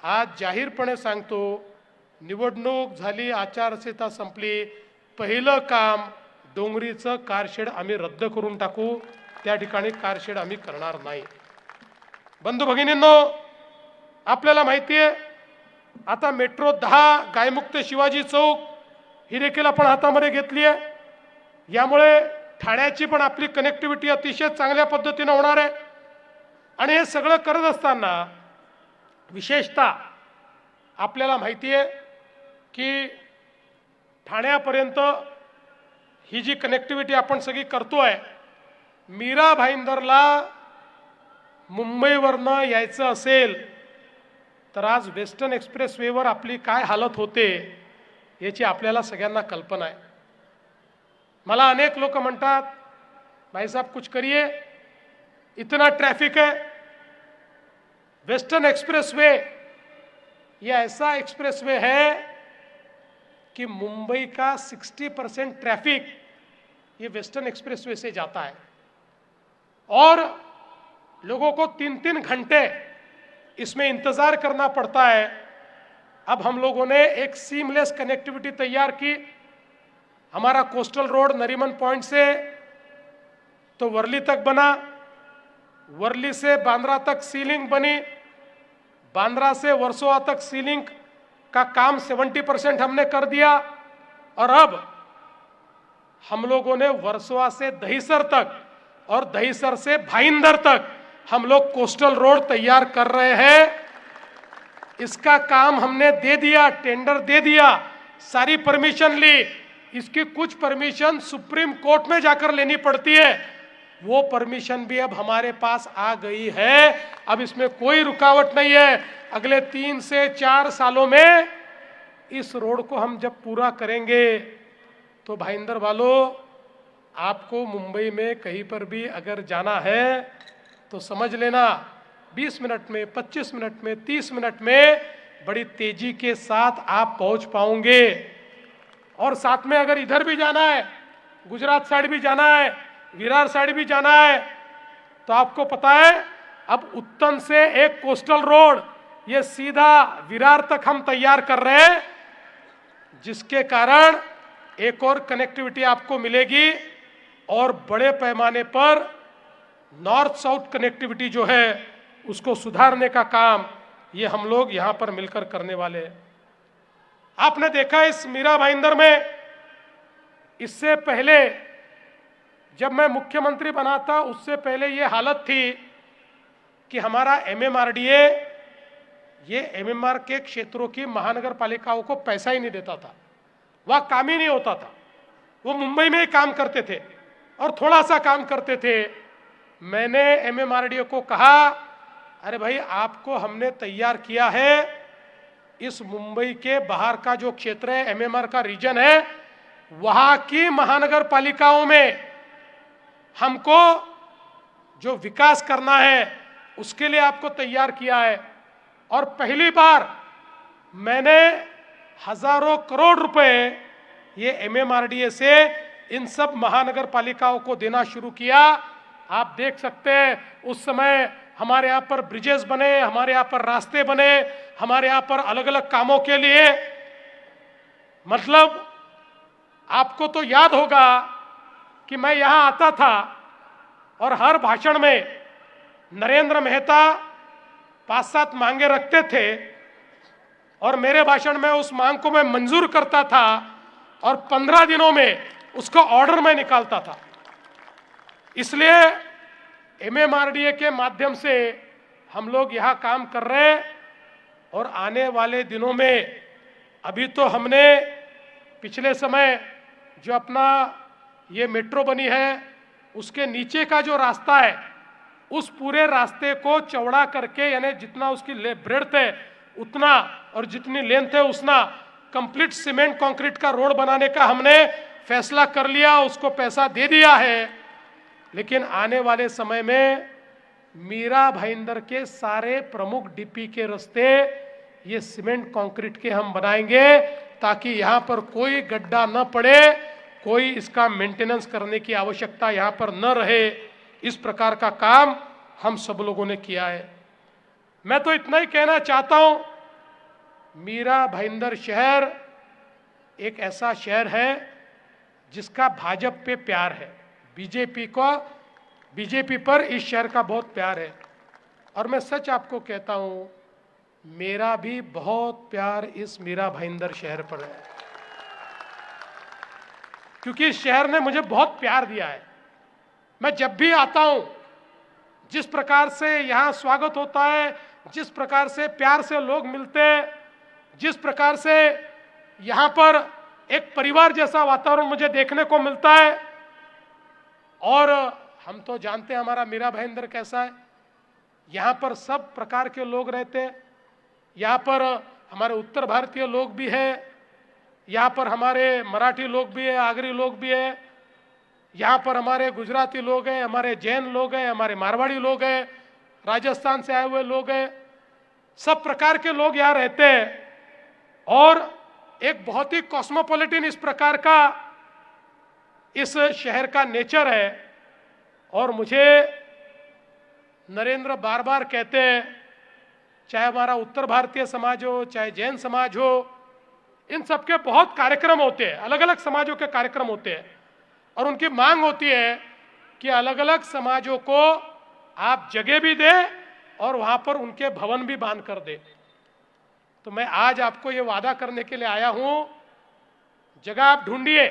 आज जाहीरपणे सांगतो, निवडणूक झाली, आचारसंहिता संपली, पहिलं काम डोंगरीचं कारशेड आम्ही रद्द करून टाकू. त्या ठिकाणी कारशेड आम्ही करणार नाही. बंधू भगिनींनो, आपल्याला माहिती आहे आता मेट्रो 10 गायमुक्त शिवाजी चौक ही देखील आपण हातामध्ये घेतली आहे. यामुळे ठाण्याची पण आपली कनेक्टिव्हिटी अतिशय चांगल्या पद्धतीने होणार आहे. आणि हे सगळं करत असताना विशेषतः आपल्याला माहिती आहे की ठाण्यापर्यंत ही जी कनेक्टिव्हिटी आपण सगळी करतोय, मीरा भाईंदरला मुंबईवरनं यायचं असेल तर आज वेस्टर्न एक्सप्रेसवेवर आपली काय हालत होते याची आपल्याला सगळ्यांना कल्पना आहे. मला अनेक लोक म्हणतात, भाई साहब कुछ करिए, इतना ट्रैफिक है. वेस्टर्न एक्सप्रेसवे ये ऐसा एक्सप्रेसवे है कि मुंबई का 60% ट्रैफिक ये वेस्टर्न एक्सप्रेसवे से जाता है और लोगों को 3-3 घंटे इसमें इंतजार करना पड़ता है. अब हम लोगों ने एक सीमलेस कनेक्टिविटी तैयार की. हमारा कोस्टल रोड नरीमन पॉइंट से तो वर्ली तक बना, वर्ली से बांद्रा तक सी लिंक बनी, बांद्रा से वर्सोवा तक सी लिंक का काम 70% हमने कर दिया. और अब हम लोगों ने वर्सोवा से दहीसर तक और दहीसर से भाईंदर तक हम लोग कोस्टल रोड तैयार कर रहे हैं. इसका काम हमने दे दिया, टेंडर दे दिया, सारी परमिशन ली. इसकी कुछ परमिशन सुप्रीम कोर्ट में जाकर लेनी पड़ती है, वो परमिशन भी अब हमारे पास आ गई है. अब इसमें कोई रुकावट नहीं है. अगले 3 से 4 सालों में इस रोड को हम जब पूरा करेंगे तो भाईंदर वालों, आपको मुंबई में कहीं पर भी अगर जाना है तो समझ लेना 20 मिनट में, 25 मिनट में, 30 मिनट में बड़ी तेजी के साथ आप पहुंच पाओगे. और साथ में अगर इधर भी जाना है, गुजरात साइड भी जाना है, विरार साइड भी जाना है, तो आपको पता है अब उत्तन से एक कोस्टल रोड ये सीधा विरार तक हम तैयार कर रहे हैं, जिसके कारण एक और कनेक्टिविटी आपको मिलेगी. और बड़े पैमाने पर नॉर्थ साउथ कनेक्टिविटी जो है उसको सुधारने का काम ये हम लोग यहां पर मिलकर करने वाले हैं. आपने देखा इस मीरा भाईंदर में, इससे पहले जब मैं मुख्यमंत्री बना था उससे पहले ये हालत थी कि हमारा एमएमआरडीए ये एमएमआर के क्षेत्रों की महानगर पालिकाओं को पैसा ही नहीं देता था. वह काम ही नहीं होता था. वो मुंबई में ही काम करते थे और थोड़ा सा काम करते थे. मैंने एमएमआरडीए को कहा, अरे भाई आपको हमने तैयार किया है, इस मुंबई के बाहर का जो क्षेत्र है, एमएमआर का रीजन है, वहां की महानगर पालिकाओं में हमको जो विकास करना है उसके लिए आपको तैयार किया है. और पहली बार मैंने हजारों करोड़ रुपए ये एमएमआरडीए से इन सब महानगर पालिकाओं को देना शुरू किया. आप देख सकते हैं उस समय हमारे यहाँ पर ब्रिजेस बने, हमारे यहाँ पर रास्ते बने, हमारे यहाँ पर अलग अलग कामों के लिए. मतलब आपको तो याद होगा कि मैं यहाँ आता था और हर भाषण में नरेंद्र मेहता 5-7 मांगे रखते थे और मेरे भाषण में उस मांग को मैं मंजूर करता था और 15 दिनों में उसका ऑर्डर मैं निकालता था. इसलिए एमएमआरडीए के माध्यम से हम लोग यहाँ काम कर रहे हैं. और आने वाले दिनों में, अभी तो हमने पिछले समय जो अपना ये मेट्रो बनी है उसके नीचे का जो रास्ता है उस पूरे रास्ते को चौड़ा करके, यानी जितना उसकी ब्रेड्थ है उतना और जितनी लेंथ है उतना कंप्लीट सीमेंट कंक्रीट का रोड बनाने का हमने फैसला कर लिया, उसको पैसा दे दिया है. लेकिन आने वाले समय में मीरा भाईंदर के सारे प्रमुख डीपी के रास्ते ये सीमेंट कंक्रीट के हम बनाएंगे ताकि यहाँ पर कोई गड्ढा न पड़े, कोई इसका मेंटेनेंस करने की आवश्यकता यहाँ पर न रहे. इस प्रकार का काम हम सब लोगों ने किया है. मैं तो इतना ही कहना चाहता हूं मीरा भाईंदर शहर एक ऐसा शहर है जिसका भाजपा पे प्यार है, बीजेपी पर इस शहर का बहुत प्यार है। और मैं सच आपको कहता हूं, मेरा भी बहुत प्यार इस मीरा भाईंदर शहर पर है, क्योंकि इस शहर ने मुझे बहुत प्यार दिया है। मैं जब भी आता हूं, जिस प्रकार से यहां स्वागत होता है, जिस प्रकार से प्यार से लोग मिलते हैं, जिस प्रकार से यहां पर एक परिवार जैसा वातावरण मुझे देखने को मिलता है। और हम तो जानते हैं हमारा मीरा भाईंदर कैसा है। यहां पर सब प्रकार के लोग रहते हैं। यहां पर हमारे उत्तर भारतीय लोग भी हैं, यहां पर हमारे मराठी लोग भी हैं, आगरी लोग भी हैं, यहां पर हमारे गुजराती लोग हैं, हमारे जैन लोग हैं, हमारे मारवाड़ी लोग हैं, राजस्थान से आए हुए लोग हैं। सब प्रकार के लोग यहाँ रहते हैं और एक बहुत ही कॉस्मोपॉलिटन इस प्रकार का इस शहर का नेचर है। और मुझे नरेंद्र बार बार कहते हैं, चाहे हमारा उत्तर भारतीय समाज हो, चाहे जैन समाज हो, इन सबके बहुत कार्यक्रम होते हैं, अलग अलग समाजों के कार्यक्रम होते हैं। और उनकी मांग होती है कि अलग अलग समाजों को आप जगह भी दें और वहां पर उनके भवन भी बांध कर दें। तो मैं आज आपको ये वादा करने के लिए आया हूं, जगह आप ढूंढिए,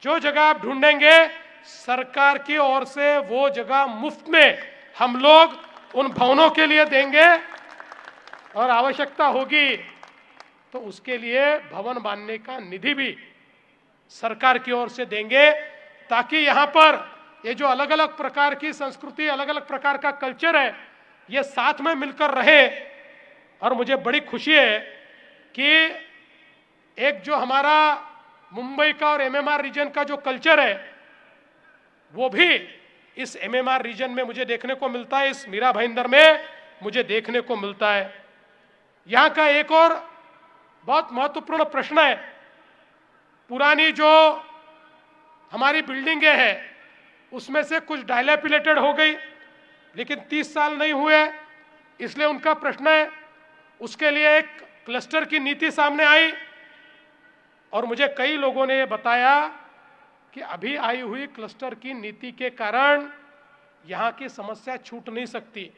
जो जगह आप ढूंढेंगे सरकार की ओर से वो जगह मुफ्त में हम लोग उन भवनों के लिए देंगे। और आवश्यकता होगी तो उसके लिए भवन बांधने का निधि भी सरकार की ओर से देंगे, ताकि यहां पर ये जो अलग अलग प्रकार की संस्कृति, अलग अलग प्रकार का कल्चर है, ये साथ में मिलकर रहे। और मुझे बड़ी खुशी है कि एक जो हमारा मुंबई का और एमएमआर रीजन का जो कल्चर है, वो भी इस एमएमआर रीजन में मुझे देखने को मिलता है, इस मीरा भाईंदर में मुझे देखने को मिलता है। यहां का एक और बहुत महत्वपूर्ण प्रश्न है, पुरानी जो हमारी बिल्डिंगें हैं उसमें से कुछ डायलैपिलेटेड हो गई, लेकिन 30 साल नहीं हुए, इसलिए उनका प्रश्न है। उसके लिए एक क्लस्टर की नीति सामने आई और मुझे कई लोगों ने ये बताया कि अभी आई हुई क्लस्टर की नीति के कारण यहाँ की समस्या छूट नहीं सकती,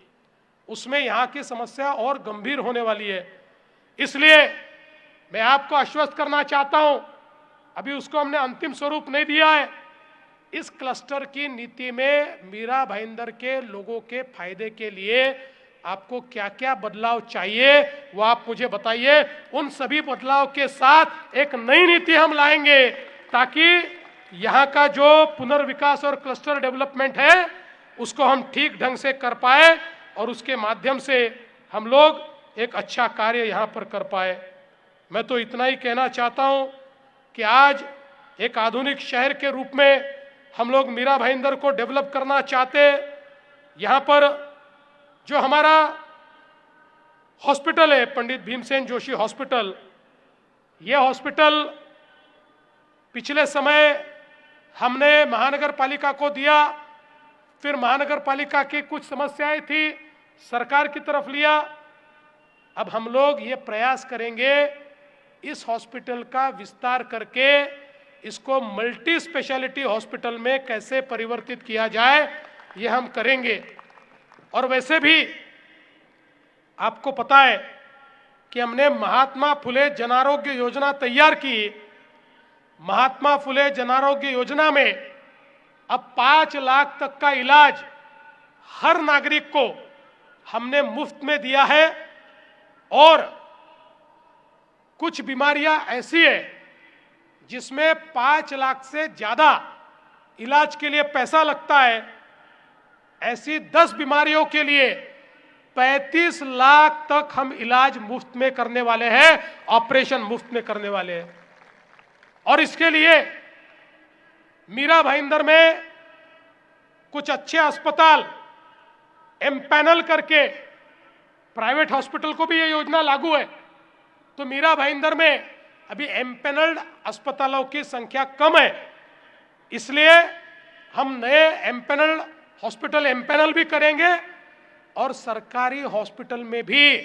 उसमें यहाँ की समस्या और गंभीर होने वाली है। इसलिए मैं आपको आश्वस्त करना चाहता हूं, अभी उसको हमने अंतिम स्वरूप नहीं दिया है। इस क्लस्टर की नीति में मीरा भाईंदर के लोगों के फायदे के लिए आपको क्या क्या बदलाव चाहिए वो आप मुझे बताइए। उन सभी बदलाव के साथ एक नई नीति हम लाएंगे, ताकि यहाँ का जो पुनर्विकास और क्लस्टर डेवलपमेंट है उसको हम ठीक ढंग से कर पाए और उसके माध्यम से हम लोग एक अच्छा कार्य यहाँ पर कर पाए। मैं तो इतना ही कहना चाहता हूँ कि आज एक आधुनिक शहर के रूप में हम लोग मीरा भाईंदर को डेवलप करना चाहते। यहाँ पर जो हमारा हॉस्पिटल है, पंडित भीमसेन जोशी हॉस्पिटल, ये हॉस्पिटल पिछले समय हमने महानगर पालिका को दिया, फिर महानगर पालिका की कुछ समस्याएं थी, सरकार की तरफ लिया। अब हम लोग ये प्रयास करेंगे इस हॉस्पिटल का विस्तार करके इसको मल्टी स्पेशलिटी हॉस्पिटल में कैसे परिवर्तित किया जाए, ये हम करेंगे। और वैसे भी आपको पता है कि हमने महात्मा फुले जन आरोग्य योजना तैयार की। महात्मा फुले जन आरोग्य योजना में अब 5 लाख तक का इलाज हर नागरिक को हमने मुफ्त में दिया है। और कुछ बीमारियां ऐसी है जिसमें 5 लाख से ज्यादा इलाज के लिए पैसा लगता है, ऐसी 10 बीमारियों के लिए 35 लाख तक हम इलाज मुफ्त में करने वाले हैं, ऑपरेशन मुफ्त में करने वाले हैं। और इसके लिए मीरा भाईंदर में कुछ अच्छे अस्पताल एमपैनल करके, प्राइवेट हॉस्पिटल को भी ये योजना लागू है, तो मीरा भाईंदर में अभी एमपैनल्ड अस्पतालों की संख्या कम है, इसलिए हम नए एमपैनल्ड हॉस्पिटल एमपैनल भी करेंगे और सरकारी हॉस्पिटल में भी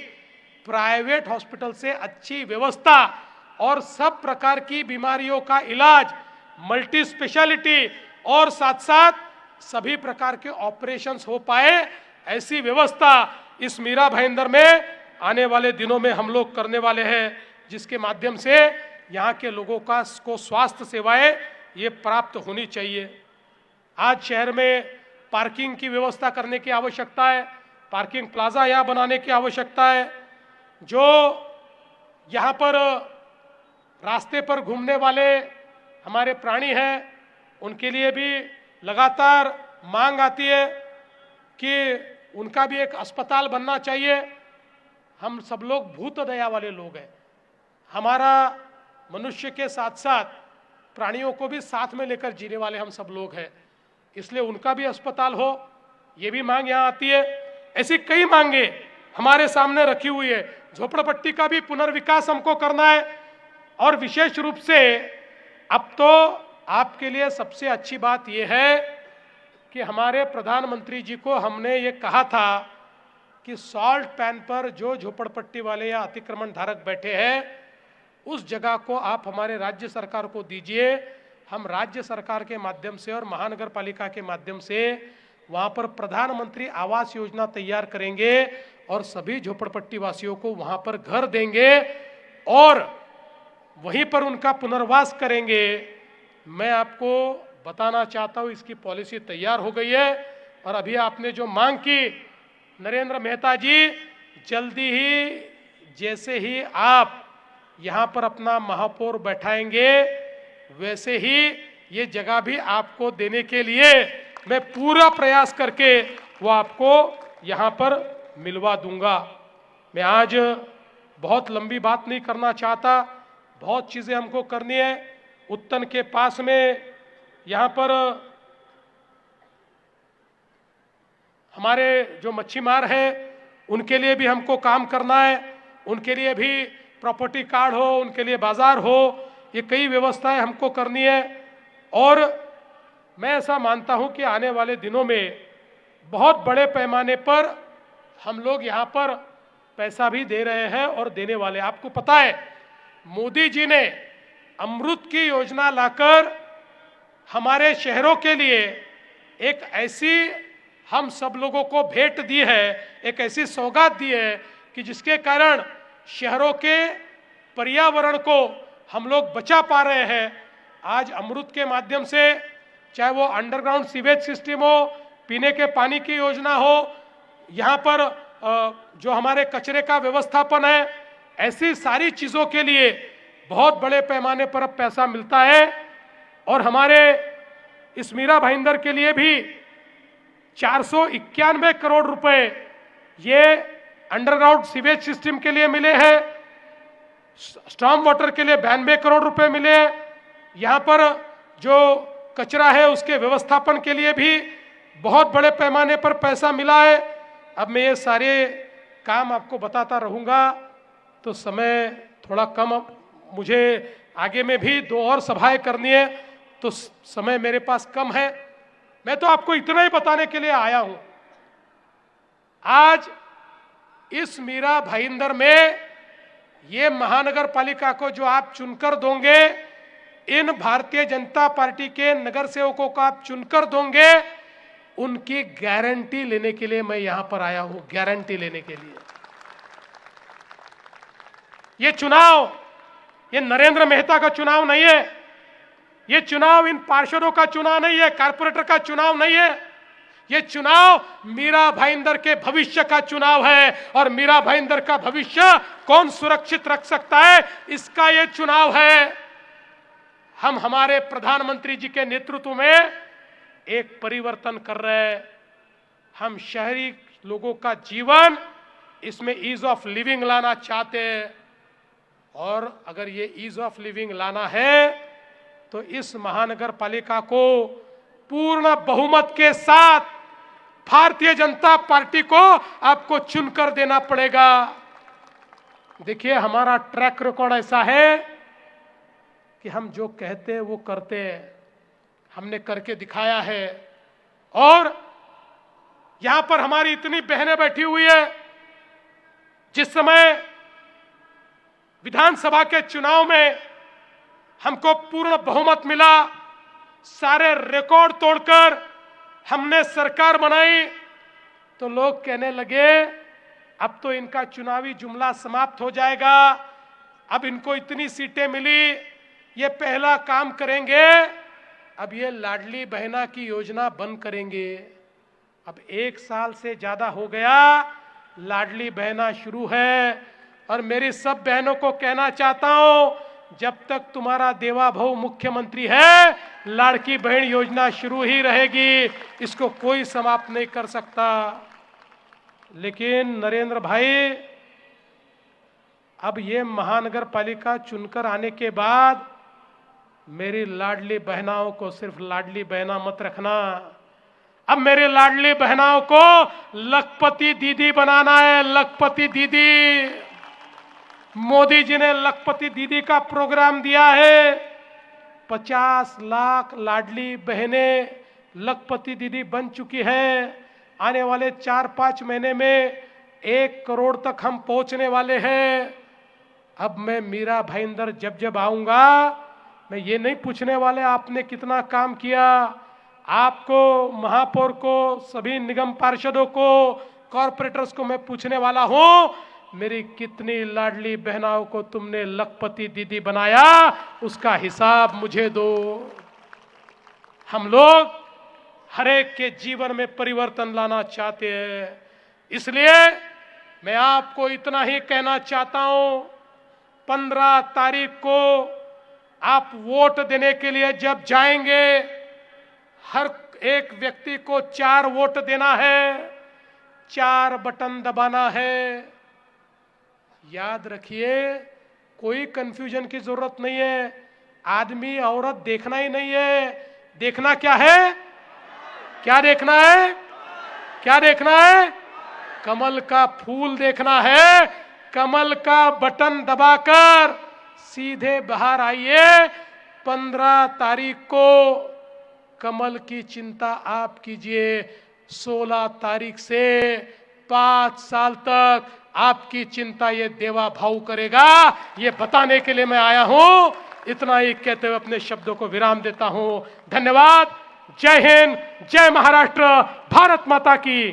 प्राइवेट हॉस्पिटल से अच्छी व्यवस्था और सब प्रकार की बीमारियों का इलाज, मल्टी स्पेशलिटी और साथ साथ सभी प्रकार के ऑपरेशंस हो पाए, ऐसी व्यवस्था इस मीरा भाईंदर में आने वाले दिनों में हम लोग करने वाले हैं, जिसके माध्यम से यहाँ के लोगों को स्वास्थ्य सेवाएं ये प्राप्त होनी चाहिए। आज शहर में पार्किंग की व्यवस्था करने की आवश्यकता है, पार्किंग प्लाजा यहाँ बनाने की आवश्यकता है। जो यहाँ पर रास्ते पर घूमने वाले हमारे प्राणी हैं, उनके लिए भी लगातार मांग आती है कि उनका भी एक अस्पताल बनना चाहिए। हम सब लोग भूत दया वाले लोग हैं, हमारा मनुष्य के साथ साथ प्राणियों को भी साथ में लेकर जीने वाले हम सब लोग हैं, इसलिए उनका भी अस्पताल हो, ये भी मांग यहाँ आती है। ऐसी कई मांगे हमारे सामने रखी हुई है। झोपड़पट्टी का भी पुनर्विकास हमको करना है, और विशेष रूप से अब तो आपके लिए सबसे अच्छी बात यह है कि हमारे प्रधानमंत्री जी को हमने ये कहा था कि सॉल्ट पैन पर जो झोपड़पट्टी वाले या अतिक्रमण धारक बैठे हैं, उस जगह को आप हमारे राज्य सरकार को दीजिए। हम राज्य सरकार के माध्यम से और महानगर पालिका के माध्यम से वहाँ पर प्रधानमंत्री आवास योजना तैयार करेंगे और सभी झोपड़पट्टी वासियों को वहाँ पर घर देंगे और वहीं पर उनका पुनर्वास करेंगे। मैं आपको बताना चाहता हूँ, इसकी पॉलिसी तैयार हो गई है, और अभी आपने जो मांग की नरेंद्र मेहता जी, जल्दी ही जैसे ही आप यहाँ पर अपना महापौर बैठाएंगे, वैसे ही ये जगह भी आपको देने के लिए मैं पूरा प्रयास करके वो आपको यहाँ पर मिलवा दूंगा। मैं आज बहुत लंबी बात नहीं करना चाहता, बहुत चीज़ें हमको करनी है। उत्तन के पास में यहाँ पर हमारे जो मच्छीमार हैं, उनके लिए भी हमको काम करना है, उनके लिए भी प्रॉपर्टी कार्ड हो, उनके लिए बाजार हो, ये कई व्यवस्थाएं हमको करनी है। और मैं ऐसा मानता हूं कि आने वाले दिनों में बहुत बड़े पैमाने पर हम लोग यहाँ पर पैसा भी दे रहे हैं और देने वाले। आपको पता है, मोदी जी ने अमृत की योजना लाकर हमारे शहरों के लिए एक ऐसी हम सब लोगों को भेंट दी है, एक ऐसी सौगात दी है कि जिसके कारण शहरों के पर्यावरण को हम लोग बचा पा रहे हैं। आज अमृत के माध्यम से, चाहे वो अंडरग्राउंड सीवेज सिस्टम हो, पीने के पानी की योजना हो, यहाँ पर जो हमारे कचरे का व्यवस्थापन है, ऐसी सारी चीज़ों के लिए बहुत बड़े पैमाने पर अब पैसा मिलता है। और हमारे इस मीरा भाईंदर के लिए भी 491 करोड़ रुपए ये अंडरग्राउंड सीवेज सिस्टम के लिए मिले हैं, स्टॉर्म वाटर के लिए 92 करोड़ रुपए मिले हैं, यहाँ पर जो कचरा है उसके व्यवस्थापन के लिए भी बहुत बड़े पैमाने पर पैसा मिला है। अब मैं ये सारे काम आपको बताता रहूँगा तो समय थोड़ा कम, मुझे आगे में भी 2 और सभाएं करनी है, तो समय मेरे पास कम है। मैं तो आपको इतना ही बताने के लिए आया हूं, आज इस मीरा भाईंदर में ये महानगर पालिका को जो आप चुनकर दोगे, इन भारतीय जनता पार्टी के नगर सेवकों को आप चुनकर दोगे, उनकी गारंटी लेने के लिए मैं यहां पर आया हूं, गारंटी लेने के लिए। ये चुनाव ये नरेंद्र मेहता का चुनाव नहीं है, ये चुनाव इन पार्षदों का चुनाव नहीं है, कारपोरेटर का चुनाव नहीं है, ये चुनाव मीरा भाईंदर के भविष्य का चुनाव है। और मीरा भाईंदर का भविष्य कौन सुरक्षित रख सकता है, इसका ये चुनाव है। हम हमारे प्रधानमंत्री जी के नेतृत्व में एक परिवर्तन कर रहे हैं। हम शहरी लोगों का जीवन, इसमें ईज ऑफ लिविंग लाना चाहते हैं, और अगर ये ईज ऑफ लिविंग लाना है तो इस महानगर पालिका को पूर्ण बहुमत के साथ भारतीय जनता पार्टी को आपको चुनकर देना पड़ेगा। देखिए, हमारा ट्रैक रिकॉर्ड ऐसा है कि हम जो कहते हैं वो करते हैं, हमने करके दिखाया है। और यहां पर हमारी इतनी बहनें बैठी हुई है, जिस समय विधानसभा के चुनाव में हमको पूर्ण बहुमत मिला, सारे रिकॉर्ड तोड़कर हमने सरकार बनाई, तो लोग कहने लगे अब तो इनका चुनावी जुमला समाप्त हो जाएगा, अब इनको इतनी सीटें मिली, ये पहला काम करेंगे, अब ये लाडली बहना की योजना बंद करेंगे। अब 1 साल से ज्यादा हो गया, लाडली बहना शुरू है। और मेरी सब बहनों को कहना चाहता हूं, जब तक तुम्हारा देवा भाऊ मुख्यमंत्री है, लाड़की बहन योजना शुरू ही रहेगी, इसको कोई समाप्त नहीं कर सकता। लेकिन नरेंद्र भाई, अब ये महानगर पालिका चुनकर आने के बाद मेरी लाडली बहनाओं को सिर्फ लाडली बहना मत रखना, अब मेरी लाडली बहनाओं को लखपति दीदी बनाना है। लखपति दीदी, मोदी जी ने लखपति दीदी का प्रोग्राम दिया है। 50 लाख लाडली बहनें लखपति दीदी बन चुकी है। आने वाले 4-5 महीने में 1 करोड़ तक हम पहुंचने वाले हैं। अब मैं मीरा भाईंदर जब आऊंगा, मैं ये नहीं पूछने वाले आपने कितना काम किया, आपको, महापौर को, सभी निगम पार्षदों को, कॉर्पोरेटर्स को मैं पूछने वाला हूं, मेरी कितनी लाडली बहनाओं को तुमने लखपति दीदी बनाया, उसका हिसाब मुझे दो। हम लोग हर एक के जीवन में परिवर्तन लाना चाहते हैं, इसलिए मैं आपको इतना ही कहना चाहता हूं, 15 तारीख को आप वोट देने के लिए जब जाएंगे, हर एक व्यक्ति को 4 वोट देना है, 4 बटन दबाना है। याद रखिए, कोई कंफ्यूजन की जरूरत नहीं है। आदमी औरत देखना ही नहीं है, देखना क्या है? क्या देखना है? क्या देखना है? कमल का फूल देखना है। कमल का बटन दबाकर सीधे बाहर आइए। 15 तारीख को कमल की चिंता आप कीजिए। 16 तारीख से 5 साल तक आपकी चिंता ये देवा भाऊ करेगा, ये बताने के लिए मैं आया हूं। इतना ही कहते हुए अपने शब्दों को विराम देता हूं। धन्यवाद। जय हिंद, जय महाराष्ट्र, भारत माता की।